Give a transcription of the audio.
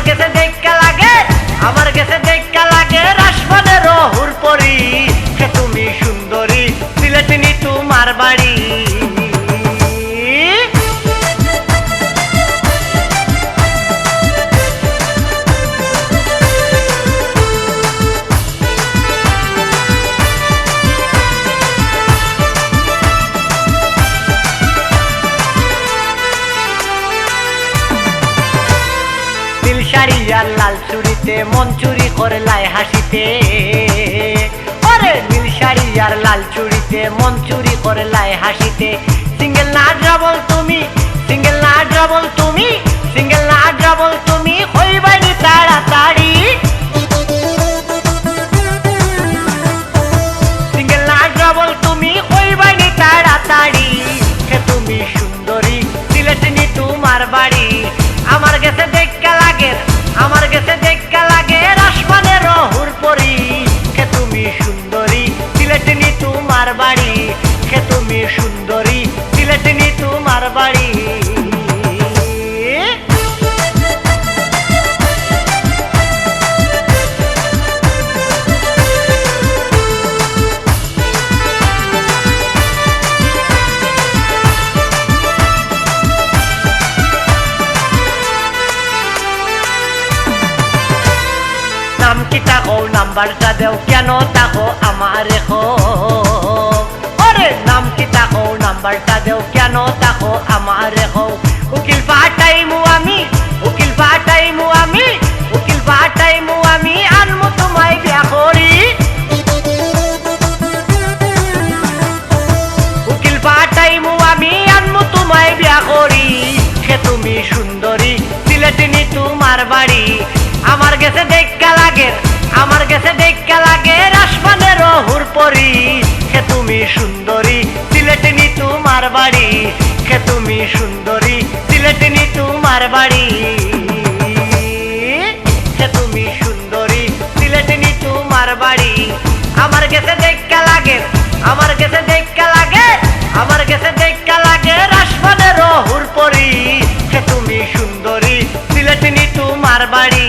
গেছে দেখা লাগে, আমার গেছে দেখা লাগে রাসমানের রহুর পরি। হে তুমি সুন্দরী সিলেটিনি তোমার বাড়ি। নীল শাড়ি আর লাল চুড়িতে মন চুরি করলাই হাসিতে। ওরে নীল শাড়ি আর লাল চুড়িতে মন চুরি করলাই হাসিতে। সিঙ্গেল না ডাবল তুমি, সিঙ্গেল না ডাবল তুমি, সিঙ্গেল না ডাবল তুমি হইবানি তাড়াতাড়ি। সিঙ্গেল না ডাবল তুমি হইবানি তাড়াতাড়ি। হে তুমি সুন্দরী সিলেটিনি তোমার বাড়ি। আমার গেছে দেখা লাগে, আমার গেছে দেখা লাগে রাসমানের রহুর পরি। হে তুমি সুন্দরী সিলেটিনি তোমার বাড়ি। হে তুমি সুন্দরী সিলেটিনি তোমার বাড়ি। নাম কি তাকো নাম্বারটা দেও কেন তাকো আমারে খো। ওরে নাম কি তাকো নাম্বারটা দেও কেন তাকো আমারে খো। উকিল পাঠাইমু আমি, উকিল পাঠাইমু আমি, উকিল পাঠাইমু আমি আনমু তোমায় বিয়া করি। উকিল পাঠাইমু আমি আনমু তোমায় বিয়া করি। হে তুমি সুন্দরী সিলেটিনি তোমার বাড়ি। আমার গেছে দেখা লাগে, আমার গেছে দেখা লাগে রাসমানের রহুর পরি। হে তুমি সুন্দরী সিলেটিনি তোমার বাড়ি। হে তুমি সুন্দরী সিলেটিনি তোমার বাড়ি। হে তুমি সুন্দরী সিলেটিনি তোমার বাড়ি। আমার গেছে দেখা লাগে, আমার গেছে দেখা লাগে, আমার গেছে দেখা লাগে রাসমানের রহুর পরি। হে তুমি সুন্দরী সিলেটিনি তোমার বাড়ি।